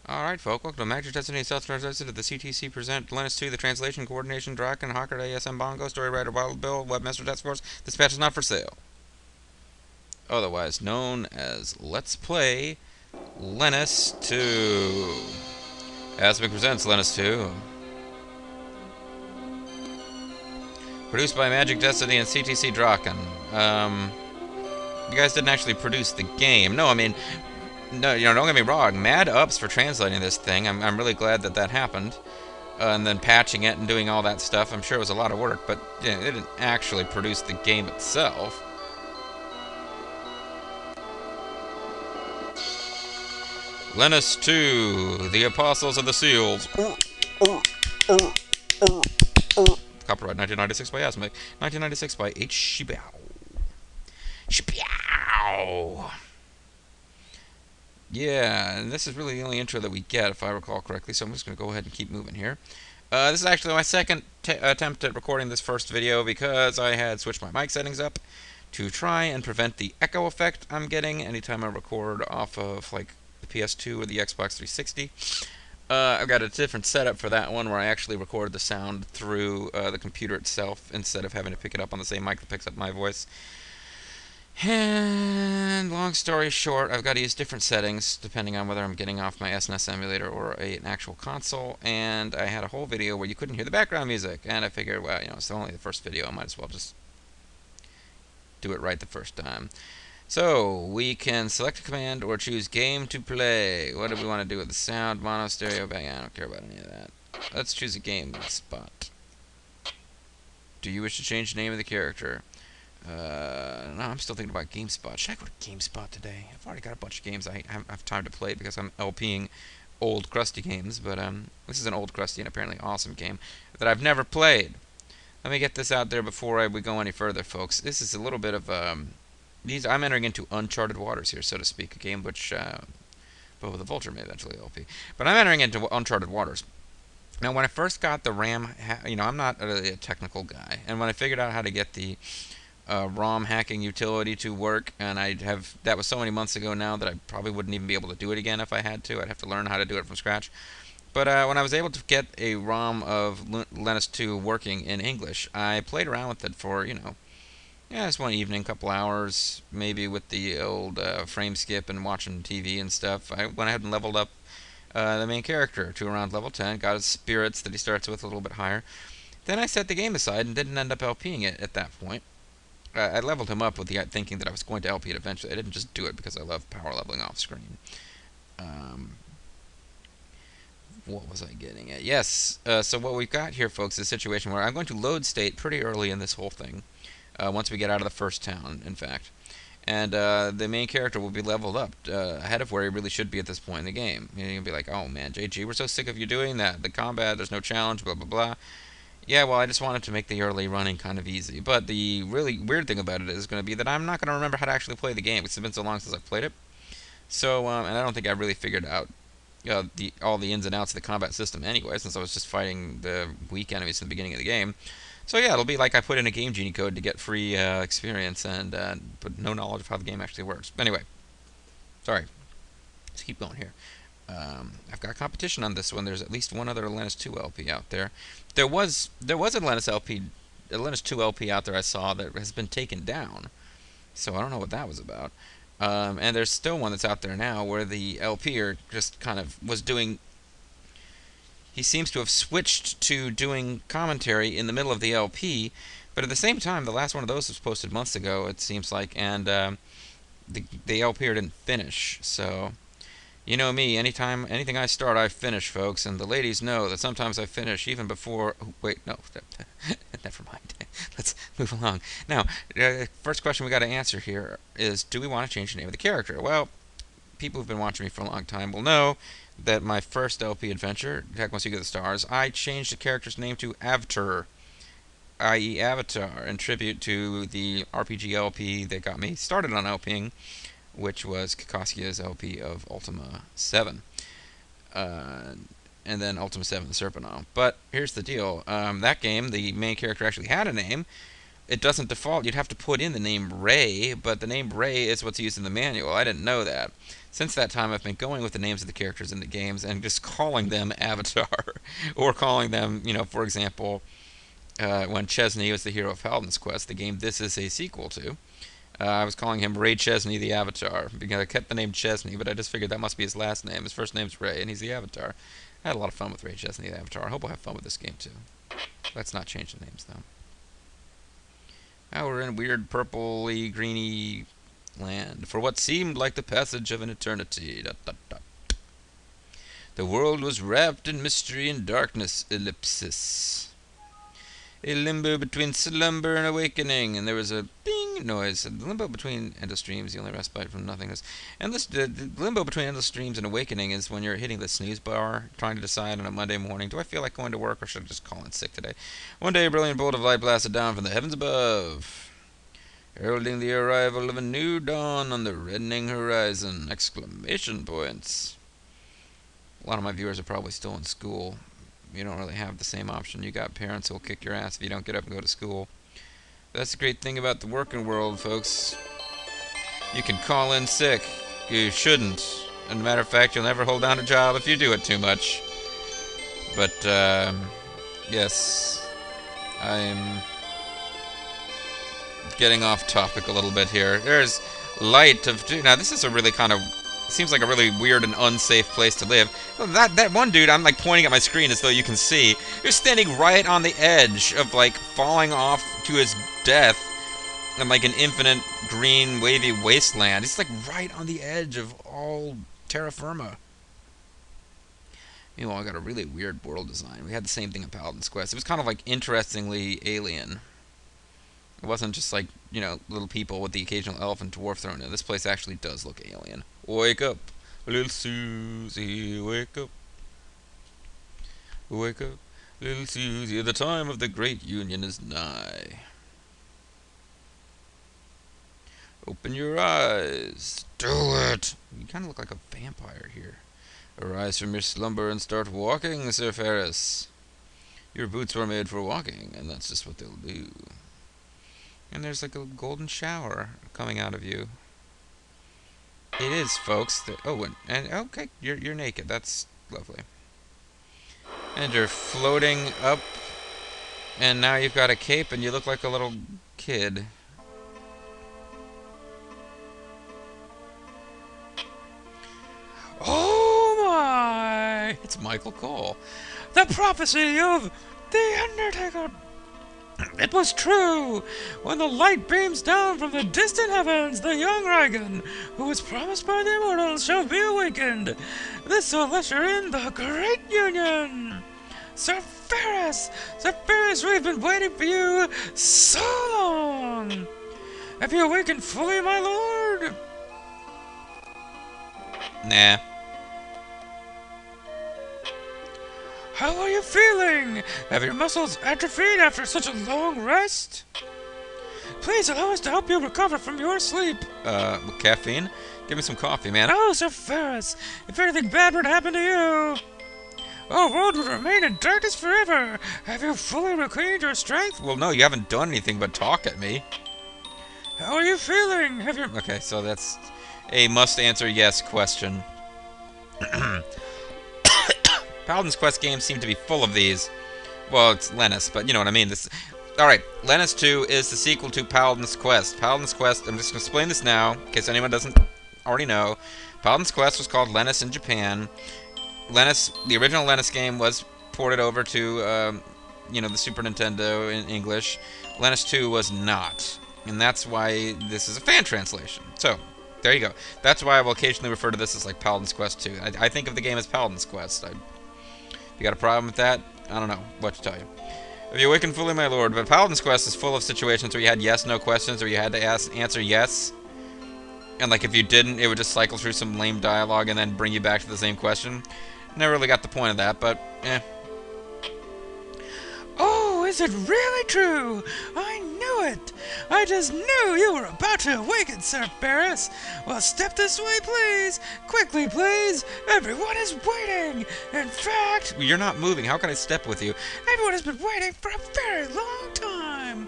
Alright, folk, welcome to Magic Destiny Self-Translated to the CTC Present Lennus 2, the Translation, Coordination, Draken, Hawker, ASM Bongo, Story Writer, Wild Bill, Webmaster Task Force. This patch is not for sale. Otherwise known as Let's Play Lennus 2. Asmic presents Lennus 2. Produced by Magic Destiny and CTC Draken. You guys didn't actually produce the game. No, I mean, no, don't get me wrong. Mad ups for translating this thing. I'm really glad that happened. And then patching it and doing all that stuff. I'm sure it was a lot of work, but they didn't actually produce the game itself. Lennus 2, The Apostles of the Seals. Copyright 1996 by Asmic, 1996 by H. Shibiao. Shibiao! Yeah, and this is really the only intro that we get, if I recall correctly, so I'm just going to go ahead and keep moving here. This is actually my second attempt at recording this first video because I had switched my mic settings up to try and prevent the echo effect I'm getting anytime I record off of, like, the PS2 or the Xbox 360. I've got a different setup for that one where I actually record the sound through the computer itself instead of having to pick it up on the same mic that picks up my voice. And long story short, I've got to use different settings depending on whether I'm getting off my SNES emulator or an actual console. And I had a whole video where you couldn't hear the background music, and I figured, well, it's only the first video, I might as well just do it right the first time. So we can select a command or choose game to play. What do we want to do with the sound, mono, stereo, bang? I don't care about any of that. Let's choose a game spot. Do you wish to change the name of the character? No, I'm still thinking about GameSpot. Should I go to GameSpot today? I've already got a bunch of games I have time to play because I'm LPing old crusty games, but this is an old crusty and apparently awesome game that I've never played. Let me get this out there before we go any further, folks. This is a little bit of I'm entering into uncharted waters here, so to speak, a game which the Vulture may eventually LP, but I'm entering into uncharted waters. Now, when I first got the RAM, I'm not really a technical guy, and when I figured out how to get the ROM hacking utility to work, and that was so many months ago now that I probably wouldn't even be able to do it again if I had to. I'd have to learn how to do it from scratch. But when I was able to get a ROM of Lennus 2 working in English, I played around with it for, just one evening, couple hours, maybe with the old frame skip and watching TV and stuff. I went ahead and leveled up the main character to around level 10, got his spirits that he starts with a little bit higher. Then I set the game aside and didn't end up LPing it at that point. I leveled him up with the thinking that I was going to LP it eventually. I didn't just do it because I love power leveling off screen. What was I getting at? Yes, so what we've got here, folks, is a situation where I'm going to load state pretty early in this whole thing, once we get out of the first town, in fact. And the main character will be leveled up ahead of where he really should be at this point in the game. You're going to be like, oh man, JG, we're so sick of you doing that. The combat, there's no challenge, blah, blah, blah. Yeah, well, I just wanted to make the early running kind of easy. But the really weird thing about it is going to be that I'm not going to remember how to actually play the game. It's been so long since I've played it. So, and I don't think I really figured out all the ins and outs of the combat system anyway, since I was just fighting the weak enemies in the beginning of the game. So yeah, it'll be like I put in a Game Genie code to get free experience, and but no knowledge of how the game actually works. Anyway, sorry. Let's keep going here. I've got competition on this one. There's at least one other Lennus 2 LP out there. There was a Lennus 2 LP out there I saw that has been taken down. So I don't know what that was about. And there's still one that's out there now where the LPer just kind of was doing. He seems to have switched to doing commentary in the middle of the LP, but at the same time, the last one of those was posted months ago, it seems like, and the LPer didn't finish. So. You know me, anything I start, I finish, folks, and the ladies know that sometimes I finish even before... Oh, wait, no, never mind. Let's move along. Now, first question we got to answer here is, do we want to change the name of the character? Well, people who've been watching me for a long time will know that my first LP adventure, Heck Once You Get the Stars, I changed the character's name to Avtar, i.e. Avatar, in tribute to the RPG LP that got me started on LPing, which was Kakoskia's LP of Ultima 7. And then Ultima 7 the Serpentine. But here's the deal. That game, the main character actually had a name, it doesn't default. You'd have to put in the name Ray, but the name Ray is what's used in the manual. I didn't know that. Since that time, I've been going with the names of the characters in the games and just calling them Avatar, or calling them, for example, when Chesney was the hero of Paladin's Quest, the game this is a sequel to. I was calling him Ray Chesney the Avatar, because I kept the name Chesney, but I just figured that must be his last name. His first name's Ray, and he's the Avatar. I had a lot of fun with Ray Chesney the Avatar. I hope we'll have fun with this game, too. Let's not change the names, though. Now we're in weird purpley, greeny land, for what seemed like the passage of an eternity. ... The world was wrapped in mystery and darkness, ellipsis. A limbo between slumber and awakening, and there was a ding noise. The limbo between endless dreams, the only respite from nothingness. The limbo between endless dreams and awakening is when you're hitting the snooze bar, trying to decide on a Monday morning, do I feel like going to work or should I just call in sick today? One day a brilliant bolt of light blasted down from the heavens above, heralding the arrival of a new dawn on the reddening horizon! Exclamation points. A lot of my viewers are probably still in school. You don't really have the same option. You got parents who will kick your ass if you don't get up and go to school. That's the great thing about the working world, folks. You can call in sick. You shouldn't. As a matter of fact, you'll never hold down a job if you do it too much. But, yes. I'm getting off topic a little bit here. There's light of... Now, this is a really kind of... Seems like a really weird and unsafe place to live. That one dude, I'm like pointing at my screen as though you can see. You're standing right on the edge of like falling off to his death in like an infinite green wavy wasteland. He's like right on the edge of all terra firma. Meanwhile, I got a really weird world design. We had the same thing in Paladin's Quest. It was kind of like interestingly alien. It wasn't just like, little people with the occasional elf and dwarf thrown in. This place actually does look alien. Wake up, little Susie, wake up. Wake up, little Susie, the time of the great union is nigh. Open your eyes. Do it! You kind of look like a vampire here. Arise from your slumber and start walking, Sir Ferris. Your boots were made for walking, and that's just what they'll do. And there's like a golden shower coming out of you. It is, folks. And okay, you're naked. That's lovely. And you're floating up, and now you've got a cape, and you look like a little kid. Oh my! It's Michael Cole. The prophecy of the Undertaker. It was true! When the light beams down from the distant heavens, the young Raigan, who was promised by the immortals, shall be awakened. This will usher in the Great Union! Sir Ferris! Sir Ferris, we've been waiting for you so long! Have you awakened fully, my lord? Nah. How are you feeling? Have your muscles atrophied after such a long rest? Please allow us to help you recover from your sleep. Caffeine? Give me some coffee, man. Oh, Sir Ferris, if anything bad would happen to you, our world would remain in darkness forever. Have you fully regained your strength? Well, no, you haven't done anything but talk at me. How are you feeling? Okay, so that's a must-answer yes question. Paladin's Quest games seem to be full of these. Well, it's Lennus, but you know what I mean. Alright, Lennus 2 is the sequel to Paladin's Quest. Paladin's Quest, I'm just going to explain this now, in case anyone doesn't already know. Paladin's Quest was called Lennus in Japan. Lennus, the original Lennus game was ported over to, the Super Nintendo in English. Lennus 2 was not. And that's why this is a fan translation. So, there you go. That's why I will occasionally refer to this as like Paladin's Quest 2. I think of the game as Paladin's Quest. If you got a problem with that, I don't know what to tell you. Have you awakened fully, my lord? But Paladin's Quest is full of situations where you had yes/no questions, or you had to answer yes. And like if you didn't, it would just cycle through some lame dialogue and then bring you back to the same question. Never really got the point of that, but eh. Oh, is it really true? I knew it! I just knew you were about to awaken, Sir Ferris! Well, step this way, please! Quickly, please! Everyone is waiting! In fact... You're not moving. How can I step with you? Everyone has been waiting for a very long time!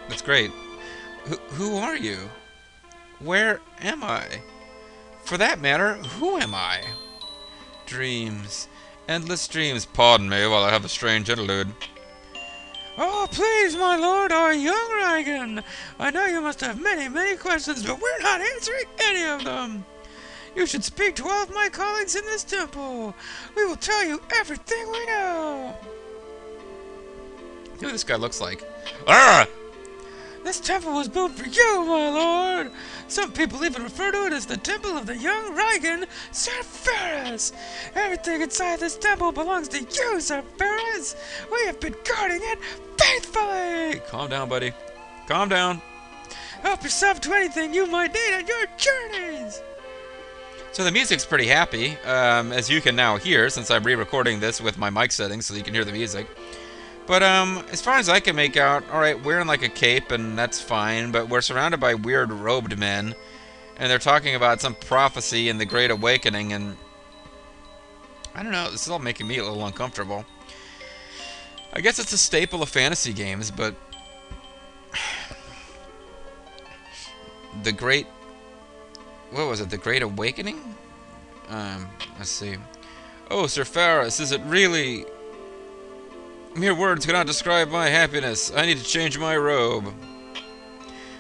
That's great. Who are you? Where am I? For that matter, who am I? Dreams. Endless dreams. Pardon me while I have a strange interlude. Oh, please, my lord, our young Reagan. I know you must have many, many questions, but we're not answering any of them. You should speak to all of my colleagues in this temple. We will tell you everything we know. See what this guy looks like. Ah! This temple was built for you, my lord. Some people even refer to it as the Temple of the Young Reagan, Sir Ferris. Everything inside this temple belongs to you, Sir Ferris. We have been guarding it faithfully. Calm down, buddy. Calm down. Help yourself to anything you might need on your journeys. So the music's pretty happy, as you can now hear, since I'm re-recording this with my mic settings so you can hear the music. But, as far as I can make out, alright, we're in like a cape, and that's fine, but we're surrounded by weird robed men, and they're talking about some prophecy in the Great Awakening, and I don't know, this is all making me a little uncomfortable. I guess it's a staple of fantasy games, but the Great... what was it, the Great Awakening? Let's see. Oh, Sir Ferris, is it really... mere words cannot describe my happiness. I need to change my robe.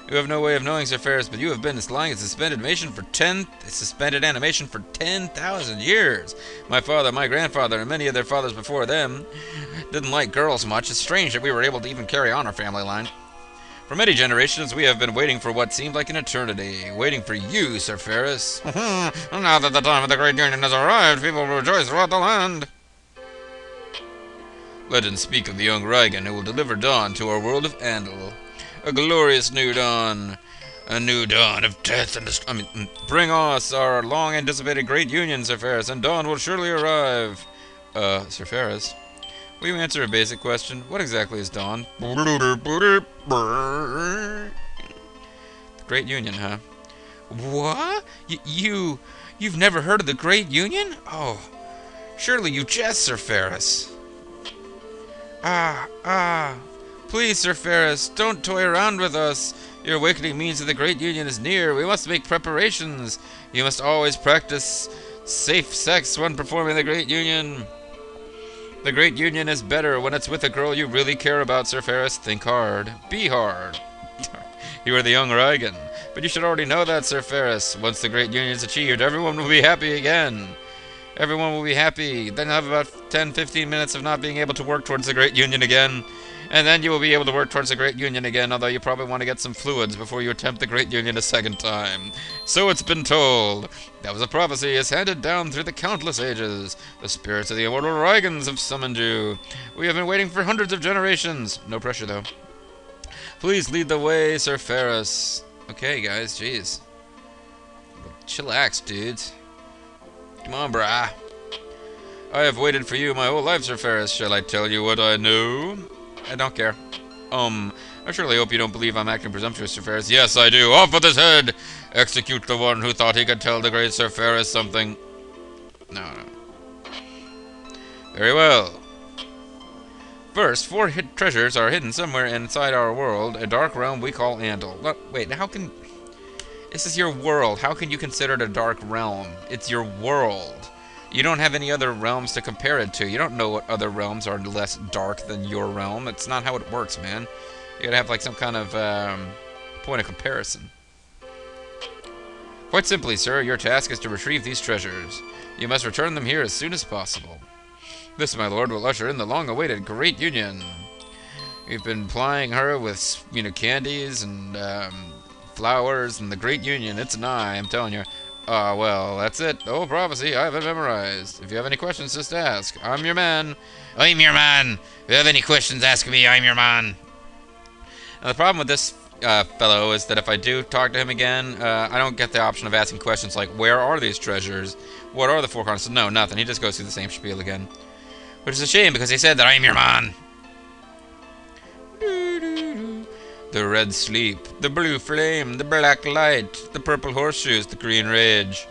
You have no way of knowing, Sir Ferris, but you have been lying in suspended animation for 10,000 years. My father, my grandfather, and many of their fathers before them didn't like girls much. It's strange that we were able to even carry on our family line. For many generations, we have been waiting for what seemed like an eternity. Waiting for you, Sir Ferris. Now that the time of the Great Union has arrived, people will rejoice throughout the land. Legends speak of the young Reagan who will deliver dawn to our world of Andal. A glorious new dawn. A new dawn of death and destruction. Bring us our long-anticipated Great Union, Sir Ferris, and dawn will surely arrive. Sir Ferris, will you answer a basic question? What exactly is dawn? The Great Union, huh? What? You've never heard of the Great Union? Oh, surely you jest, Sir Ferris. Please, Sir Ferris, don't toy around with us. Your awakening means that the Great Union is near. We must make preparations. You must always practice safe sex when performing the Great Union. The Great Union is better when it's with a girl you really care about, Sir Ferris. Think hard. Be hard. You are the young Reagan. But you should already know that, Sir Ferris. Once the Great Union is achieved, everyone will be happy again. Everyone will be happy. Then have about 10-15 minutes of not being able to work towards the Great Union again. And then you will be able to work towards the Great Union again, although you probably want to get some fluids before you attempt the Great Union a second time. So it's been told. That was a prophecy is handed down through the countless ages. The spirits of the immortal Reagans have summoned you. We have been waiting for hundreds of generations. No pressure, though. Please lead the way, Sir Ferris. Okay, guys, jeez. Chillax, dudes. Come on, brah. I have waited for you my whole life, Sir Ferris. Shall I tell you what I know? I don't care. I surely hope you don't believe I'm acting presumptuous, Sir Ferris. Yes, I do. Off with his head! Execute the one who thought he could tell the great Sir Ferris something. No. Very well. First, 4 treasures are hidden somewhere inside our world, a dark realm we call Andal. Wait, how can... This is your world. How can you consider it a dark realm? It's your world. You don't have any other realms to compare it to. You don't know what other realms are less dark than your realm. It's not how it works, man. You gotta have like some kind of point of comparison. Quite simply, sir, your task is to retrieve these treasures. You must return them here as soon as possible. This, my lord, will usher in the long-awaited Great Union. We've been plying her with, candies and flowers, and the Great Union, it's nigh, I'm telling you. Well, that's it. The whole prophecy, I have it memorized. If you have any questions, just ask. I'm your man. I'm your man. If you have any questions, ask me. I'm your man. Now, the problem with this fellow is that if I do talk to him again, I don't get the option of asking questions like, where are these treasures? What are the 4 corners? No, nothing. He just goes through the same spiel again. Which is a shame, because he said that I'm your man. The red sleep, the blue flame, the black light, the purple horseshoes, the green rage.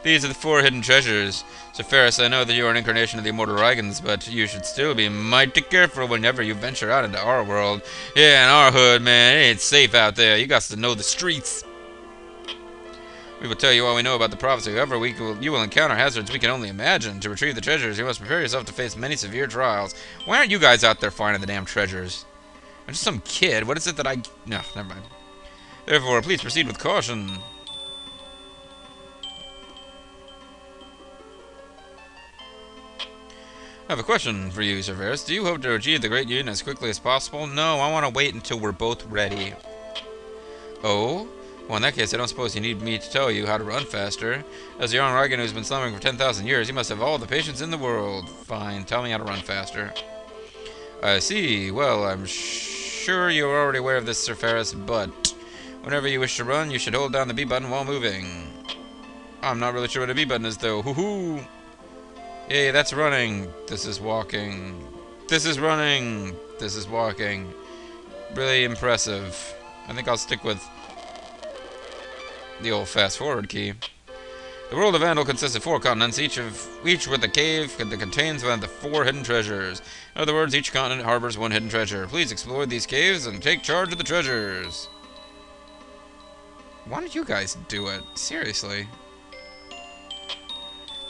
These are the 4 hidden treasures. Sir Ferris, I know that you are an incarnation of the immortal Rygans, but you should still be mighty careful whenever you venture out into our world. Yeah, in our hood, man, it ain't safe out there. You got to know the streets. We will tell you all we know about the prophecy. However, you will encounter hazards we can only imagine. To retrieve the treasures, you must prepare yourself to face many severe trials. Why aren't you guys out there finding the damn treasures? I'm just some kid. What is it that I... No, never mind. Therefore, please proceed with caution. I have a question for you, Sir Ferris. Do you hope to achieve the Great Union as quickly as possible? No, I want to wait until we're both ready. Oh? Well, in that case, I don't suppose you need me to tell you how to run faster. As a young Rygan who's been slumbering for 10,000 years, you must have all the patience in the world. Fine, tell me how to run faster. I see. Well, I'm sure you're already aware of this, Sir Ferris, but whenever you wish to run, you should hold down the B button while moving. I'm not really sure what a B button is, though. Hoo-hoo! Yay, that's running. This is walking. This is running. This is walking. Really impressive. I think I'll stick with the old fast-forward key. The world of Vandal consists of 4 continents, each with a cave that contains one of the 4 hidden treasures. In other words, each continent harbors 1 hidden treasure. Please explore these caves and take charge of the treasures. Why don't you guys do it? Seriously.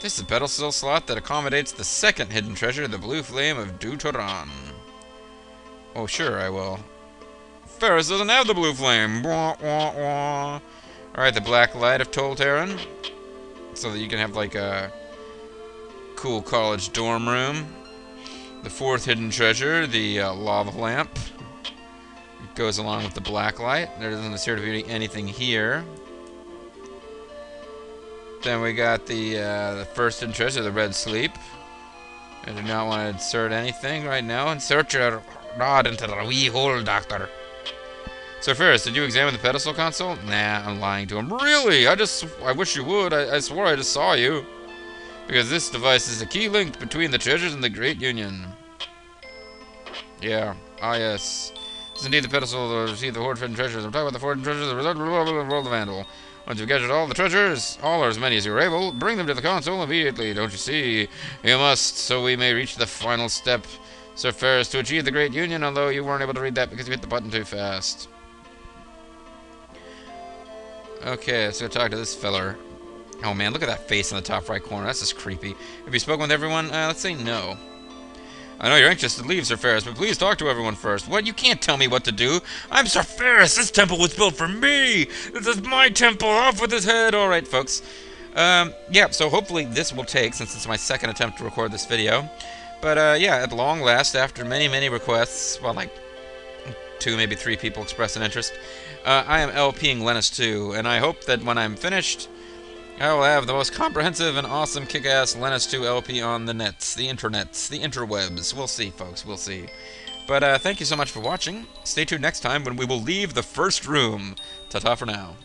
This is a pedestal slot that accommodates the 2nd hidden treasure, the blue flame of Dutoran. Oh, sure, I will. Ferris doesn't have the blue flame. Wah, wah, wah. Alright, the black light of Tolteran. So that you can have, like, a cool college dorm room. The 4th hidden treasure, the lava lamp. It goes along with the black light. There doesn't appear to be anything here. Then we got the 1st hidden treasure, the red sleep. I do not want to insert anything right now. Insert your rod into the wee hole, doctor. Sir Ferris, did you examine the pedestal console? Nah, I'm lying to him. Really? I wish you would. I swore I just saw you. Because this device is a key link between the treasures and the Great Union. Yeah. Ah, yes. This is indeed the pedestal to receive the hoard hidden treasures. I'm talking about the 4 hidden treasures, the result of the world of Vandal. Once you've gathered all the treasures, all or as many as you're able, bring them to the console immediately. Don't you see? You must, so we may reach the final step. Sir Ferris, to achieve the Great Union, although you weren't able to read that because you hit the button too fast. Okay, let's go talk to this feller. Oh man, look at that face in the top right corner. That's just creepy. Have you spoken with everyone? Let's say no. I know you're anxious to leave, Sir Ferris, but please talk to everyone first. What? You can't tell me what to do. I'm Sir Ferris. This temple was built for me. This is my temple. Off with his head. All right, folks. Yeah, so hopefully this will take, since it's my 2nd attempt to record this video. But, yeah, at long last, after many, many requests, well, like 2, maybe 3 people expressed an interest, I am LPing Lennus 2, and I hope that when I'm finished, I will have the most comprehensive and awesome kick-ass Lennus 2 LP on the nets, the internets, the interwebs. We'll see, folks, we'll see. But thank you so much for watching. Stay tuned next time when we will leave the 1st room. Ta-ta for now.